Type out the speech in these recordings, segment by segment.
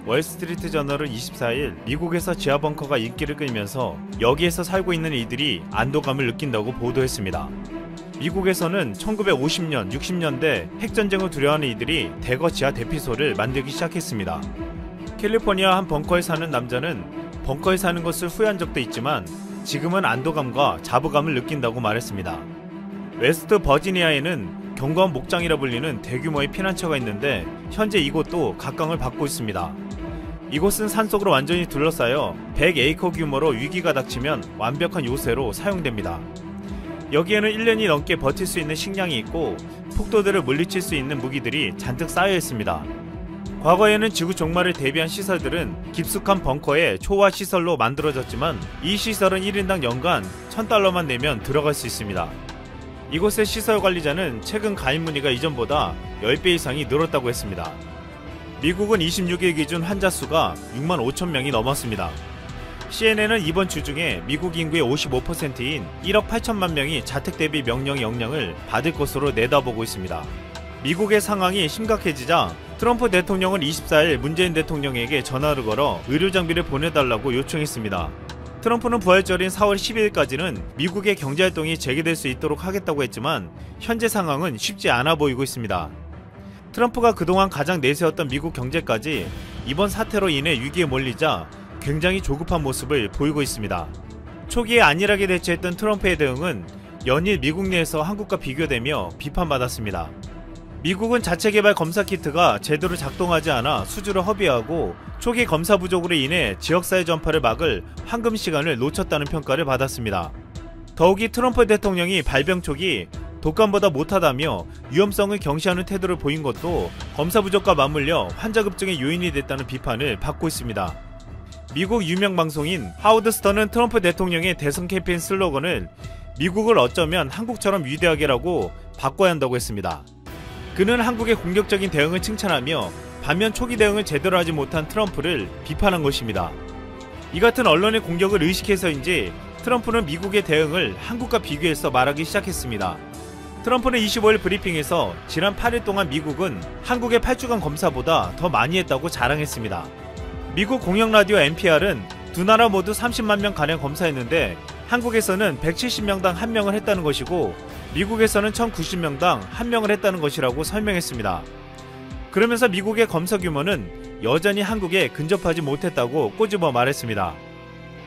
월스트리트 저널은 24일 미국에서 지하 벙커가 인기를 끌면서 여기에서 살고 있는 이들이 안도감을 느낀다고 보도했습니다. 미국에서는 1950년, 60년대 핵전쟁을 두려워하는 이들이 대거 지하 대피소를 만들기 시작했습니다. 캘리포니아 한 벙커에 사는 남자는 벙커에 사는 것을 후회한 적도 있지만 지금은 안도감과 자부감을 느낀다고 말했습니다. 웨스트 버지니아에는 경고한 목장이라 불리는 대규모의 피난처가 있는데 현재 이곳도 각광을 받고 있습니다. 이곳은 산속으로 완전히 둘러싸여 100에이커 규모로 위기가 닥치면 완벽한 요새로 사용됩니다. 여기에는 1년이 넘게 버틸 수 있는 식량이 있고 폭도들을 물리칠 수 있는 무기들이 잔뜩 쌓여 있습니다. 과거에는 지구 종말을 대비한 시설들은 깊숙한 벙커의 초호화 시설로 만들어졌지만 이 시설은 1인당 연간 $1000만 내면 들어갈 수 있습니다. 이곳의 시설 관리자는 최근 가입 문의가 이전보다 10배 이상이 늘었다고 했습니다. 미국은 26일 기준 환자 수가 6만 5천 명이 넘었습니다. CNN은 이번 주 중에 미국 인구의 55%인 1억 8천만 명이 자택 대비 명령 영향을 받을 것으로 내다보고 있습니다. 미국의 상황이 심각해지자 트럼프 대통령은 24일 문재인 대통령에게 전화를 걸어 의료 장비를 보내달라고 요청했습니다. 트럼프는 부활절인 4월 12일까지는 미국의 경제활동이 재개될 수 있도록 하겠다고 했지만 현재 상황은 쉽지 않아 보이고 있습니다. 트럼프가 그동안 가장 내세웠던 미국 경제까지 이번 사태로 인해 위기에 몰리자 굉장히 조급한 모습을 보이고 있습니다. 초기에 안일하게 대처했던 트럼프의 대응은 연일 미국 내에서 한국과 비교되며 비판받았습니다. 미국은 자체 개발 검사 키트가 제대로 작동하지 않아 수주를 허비하고 초기 검사 부족으로 인해 지역사회 전파를 막을 황금 시간을 놓쳤다는 평가를 받았습니다. 더욱이 트럼프 대통령이 발병 초기 독감보다 못하다며 위험성을 경시하는 태도를 보인 것도 검사 부족과 맞물려 환자 급증의 요인이 됐다는 비판을 받고 있습니다. 미국 유명 방송인 하워드 스턴은 트럼프 대통령의 대선 캠페인 슬로건을 미국을 어쩌면 한국처럼 위대하게라고 바꿔야 한다고 했습니다. 그는 한국의 공격적인 대응을 칭찬하며 반면 초기 대응을 제대로 하지 못한 트럼프를 비판한 것입니다. 이 같은 언론의 공격을 의식해서인지 트럼프는 미국의 대응을 한국과 비교해서 말하기 시작했습니다. 트럼프는 25일 브리핑에서 지난 8일 동안 미국은 한국의 8주간 검사보다 더 많이 했다고 자랑했습니다. 미국 공영라디오 NPR은 두 나라 모두 30만 명 가량 검사했는데 한국에서는 170명당 1명을 했다는 것이고 미국에서는 1090명당 1명을 했다는 것이라고 설명했습니다. 그러면서 미국의 검사 규모는 여전히 한국에 근접하지 못했다고 꼬집어 말했습니다.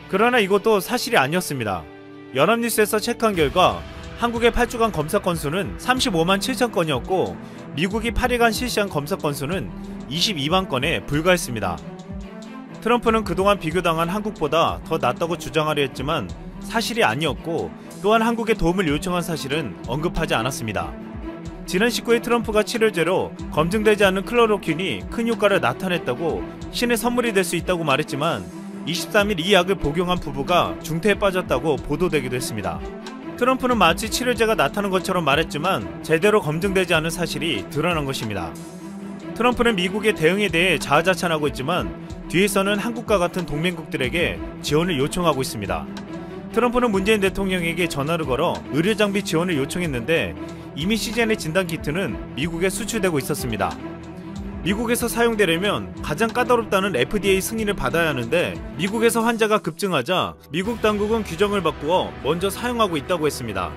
그러나 이것도 사실이 아니었습니다. 연합뉴스에서 체크한 결과 한국의 8주간 검사 건수는 35만 7천 건이었고 미국이 8일간 실시한 검사 건수는 22만 건에 불과했습니다. 트럼프는 그동안 비교당한 한국보다 더 낫다고 주장하려 했지만 사실이 아니었고 또한 한국에 도움을 요청한 사실은 언급하지 않았습니다. 지난 19일 트럼프가 치료제로 검증되지 않은 클로로퀸이 큰 효과를 나타냈다고 신의 선물이 될 수 있다고 말했지만 23일 이 약을 복용한 부부가 중태에 빠졌다고 보도되기도 했습니다. 트럼프는 마치 치료제가 나타난 것처럼 말했지만 제대로 검증되지 않은 사실이 드러난 것입니다. 트럼프는 미국의 대응에 대해 자아자찬하고 있지만 뒤에서는 한국과 같은 동맹국들에게 지원을 요청하고 있습니다. 트럼프는 문재인 대통령에게 전화를 걸어 의료장비 지원을 요청했는데 이미 시즌의 진단키트는 미국에 수출되고 있었습니다. 미국에서 사용되려면 가장 까다롭다는 FDA 승인을 받아야 하는데 미국에서 환자가 급증하자 미국 당국은 규정을 바꾸어 먼저 사용하고 있다고 했습니다.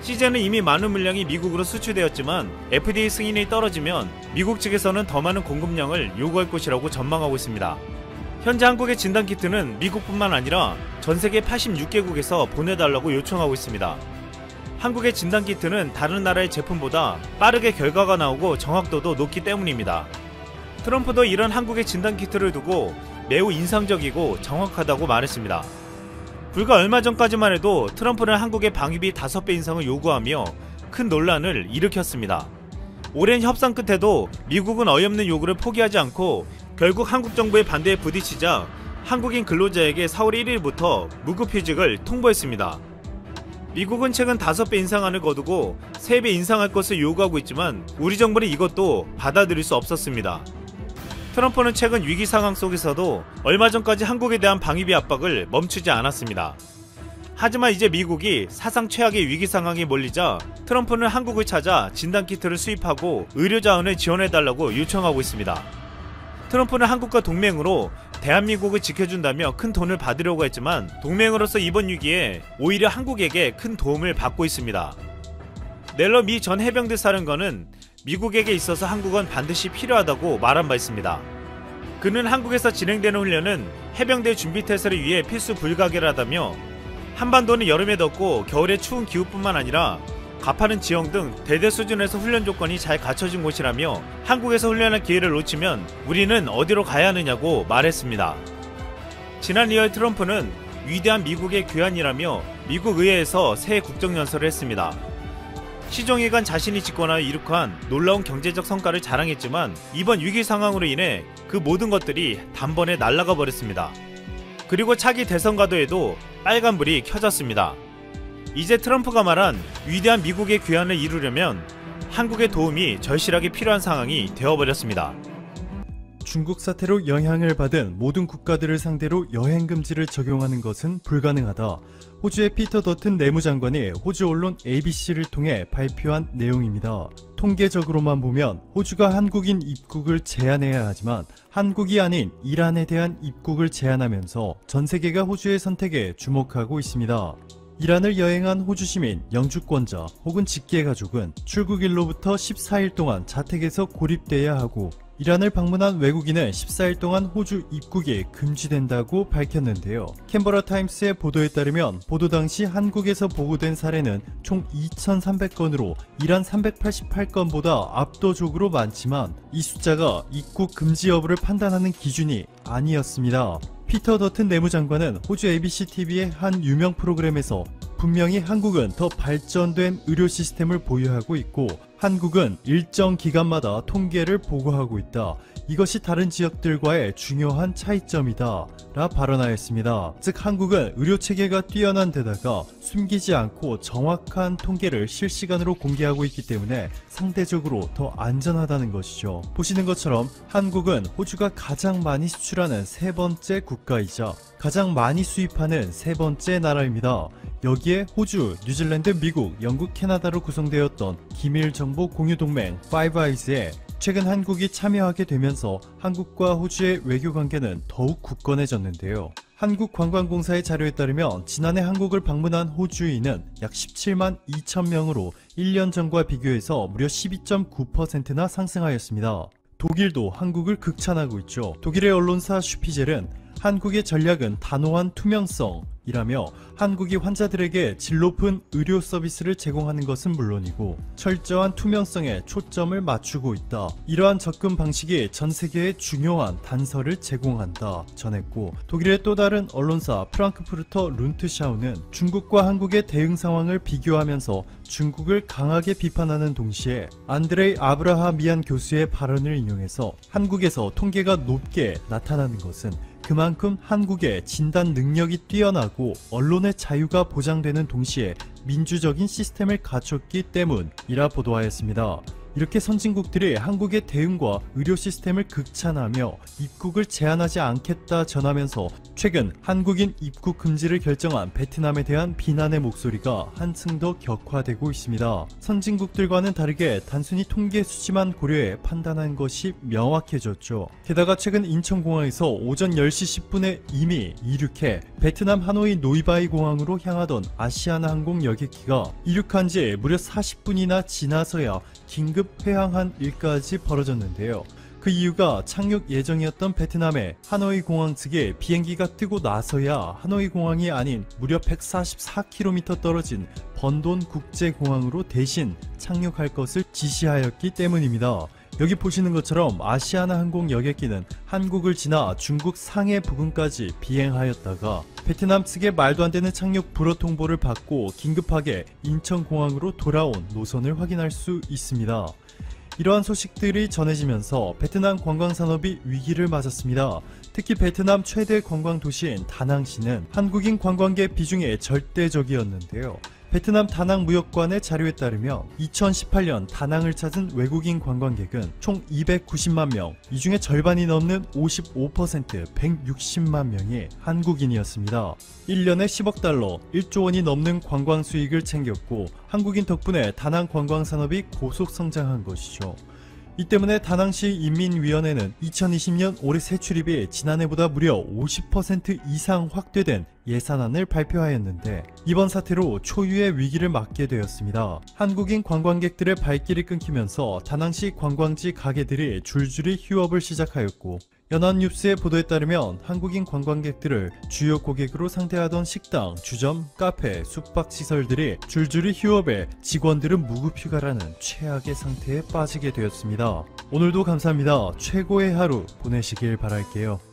시즌은 이미 많은 물량이 미국으로 수출되었지만 FDA 승인이 떨어지면 미국 측에서는 더 많은 공급량을 요구할 것이라고 전망하고 있습니다. 현재 한국의 진단키트는 미국뿐만 아니라 전세계 86개국에서 보내달라고 요청하고 있습니다. 한국의 진단키트는 다른 나라의 제품보다 빠르게 결과가 나오고 정확도도 높기 때문입니다. 트럼프도 이런 한국의 진단키트를 두고 매우 인상적이고 정확하다고 말했습니다. 불과 얼마 전까지만 해도 트럼프는 한국의 방위비 5배 인상을 요구하며 큰 논란을 일으켰습니다. 오랜 협상 끝에도 미국은 어이없는 요구를 포기하지 않고 결국 한국 정부의 반대에 부딪히자 한국인 근로자에게 4월 1일부터 무급휴직을 통보했습니다. 미국은 최근 5배 인상안을 거두고 3배 인상할 것을 요구하고 있지만 우리 정부는 이것도 받아들일 수 없었습니다. 트럼프는 최근 위기 상황 속에서도 얼마 전까지 한국에 대한 방위비 압박을 멈추지 않았습니다. 하지만 이제 미국이 사상 최악의 위기 상황에 몰리자 트럼프는 한국을 찾아 진단키트를 수입하고 의료자원을 지원해달라고 요청하고 있습니다. 트럼프는 한국과 동맹으로 대한민국을 지켜준다며 큰 돈을 받으려고 했지만 동맹으로서 이번 위기에 오히려 한국에게 큰 도움을 받고 있습니다. 넬러 미 전 해병대 사령관은 미국에게 있어서 한국은 반드시 필요하다고 말한 바 있습니다. 그는 한국에서 진행되는 훈련은 해병대 준비태세를 위해 필수 불가결하다며 한반도는 여름에 덥고 겨울에 추운 기후뿐만 아니라 가파른 지형 등 대대 수준에서 훈련 조건이 잘 갖춰진 곳이라며 한국에서 훈련할 기회를 놓치면 우리는 어디로 가야 하느냐고 말했습니다. 지난 2월 트럼프는 위대한 미국의 귀환이라며 미국 의회에서 새 국정연설을 했습니다. 시종일관 자신이 집권하여 이룩한 놀라운 경제적 성과를 자랑했지만 이번 위기 상황으로 인해 그 모든 것들이 단번에 날아가 버렸습니다. 그리고 차기 대선 가도에도 빨간불이 켜졌습니다. 이제 트럼프가 말한 위대한 미국의 귀환을 이루려면 한국의 도움이 절실하게 필요한 상황이 되어버렸습니다. 중국 사태로 영향을 받은 모든 국가들을 상대로 여행 금지를 적용하는 것은 불가능하다. 호주의 피터 더튼 내무장관이 호주 언론 ABC를 통해 발표한 내용입니다. 통계적으로만 보면 호주가 한국인 입국을 제한해야 하지만 한국이 아닌 이란에 대한 입국을 제한하면서 전 세계가 호주의 선택에 주목하고 있습니다. 이란을 여행한 호주 시민, 영주권자 혹은 직계가족은 출국일로부터 14일 동안 자택에서 고립돼야 하고 이란을 방문한 외국인은 14일 동안 호주 입국이 금지된다고 밝혔는데요. 캔버라 타임스의 보도에 따르면 보도 당시 한국에서 보고된 사례는 총 2,300건으로 이란 388건보다 압도적으로 많지만 이 숫자가 입국 금지 여부를 판단하는 기준이 아니었습니다. 피터 더튼 내무장관은 호주 ABC-TV의 한 유명 프로그램에서 분명히 한국은 더 발전된 의료 시스템을 보유하고 있고 한국은 일정 기간마다 통계를 보고하고 있다. 이것이 다른 지역들과의 중요한 차이점이다 라 발언하였습니다. 즉 한국은 의료체계가 뛰어난 데다가 숨기지 않고 정확한 통계를 실시간으로 공개하고 있기 때문에 상대적으로 더 안전하다는 것이죠. 보시는 것처럼 한국은 호주가 가장 많이 수출하는 세 번째 국가이자 가장 많이 수입하는 세 번째 나라입니다. 여기에 호주, 뉴질랜드, 미국, 영국, 캐나다로 구성되었던 기밀 정보 공유 동맹 파이브 아이즈에 최근 한국이 참여하게 되면서 한국과 호주의 외교 관계는 더욱 굳건해졌는데요. 한국관광공사의 자료에 따르면 지난해 한국을 방문한 호주인은 약 17만 2천 명으로 1년 전과 비교해서 무려 12.9%나 상승하였습니다. 독일도 한국을 극찬하고 있죠. 독일의 언론사 슈피젤은 한국의 전략은 단호한 투명성이라며 한국이 환자들에게 질 높은 의료 서비스를 제공하는 것은 물론이고 철저한 투명성에 초점을 맞추고 있다. 이러한 접근 방식이 전 세계에 중요한 단서를 제공한다 전했고 독일의 또 다른 언론사 프랑크푸르터 룬트샤우는 중국과 한국의 대응 상황을 비교하면서 중국을 강하게 비판하는 동시에 안드레이 아브라하미안 교수의 발언을 인용해서 한국에서 통계가 높게 나타나는 것은 그만큼 한국의 진단 능력이 뛰어나고 언론의 자유가 보장되는 동시에 민주적인 시스템을 갖췄기 때문이라 보도하였습니다. 이렇게 선진국들이 한국의 대응과 의료 시스템을 극찬하며 입국을 제한하지 않겠다 전하면서 최근 한국인 입국 금지를 결정한 베트남에 대한 비난의 목소리가 한층 더 격화되고 있습니다. 선진국들과는 다르게 단순히 통계 수치만 고려해 판단한 것이 명확해졌죠. 게다가 최근 인천공항에서 오전 10시 10분에 이미 이륙해 베트남 하노이 노이바이 공항으로 향하던 아시아나 항공 여객기가 이륙한 지 무려 40분이나 지나서야 긴급 회항한 일까지 벌어졌는데요. 그 이유가 착륙 예정이었던 베트남의 하노이 공항 측에 비행기가 뜨고 나서야 하노이 공항이 아닌 무려 144km 떨어진 번돈 국제공항으로 대신 착륙할 것을 지시하였기 때문입니다. 여기 보시는 것처럼 아시아나 항공 여객기는 한국을 지나 중국 상해 부근까지 비행하였다가 베트남 측의 말도 안 되는 착륙 불허 통보를 받고 긴급하게 인천공항으로 돌아온 노선을 확인할 수 있습니다. 이러한 소식들이 전해지면서 베트남 관광산업이 위기를 맞았습니다. 특히 베트남 최대 관광 도시인 다낭시는 한국인 관광객 비중이 절대적이었는데요. 베트남 다낭 무역관의 자료에 따르면 2018년 다낭을 찾은 외국인 관광객은 총 290만 명, 이 중에 절반이 넘는 55% 160만 명이 한국인이었습니다. 1년에 10억 달러, 1조 원이 넘는 관광 수익을 챙겼고 한국인 덕분에 다낭 관광 산업이 고속 성장한 것이죠. 이 때문에 다낭시 인민위원회는 2020년 올해 세출입이 지난해보다 무려 50% 이상 확대된 예산안을 발표하였는데 이번 사태로 초유의 위기를 맞게 되었습니다. 한국인 관광객들의 발길이 끊기면서 다낭시 관광지 가게들이 줄줄이 휴업을 시작하였고 연합뉴스의 보도에 따르면 한국인 관광객들을 주요 고객으로 상대하던 식당, 주점, 카페, 숙박시설들이 줄줄이 휴업에 직원들은 무급휴가라는 최악의 상태에 빠지게 되었습니다. 오늘도 감사합니다. 최고의 하루 보내시길 바랄게요.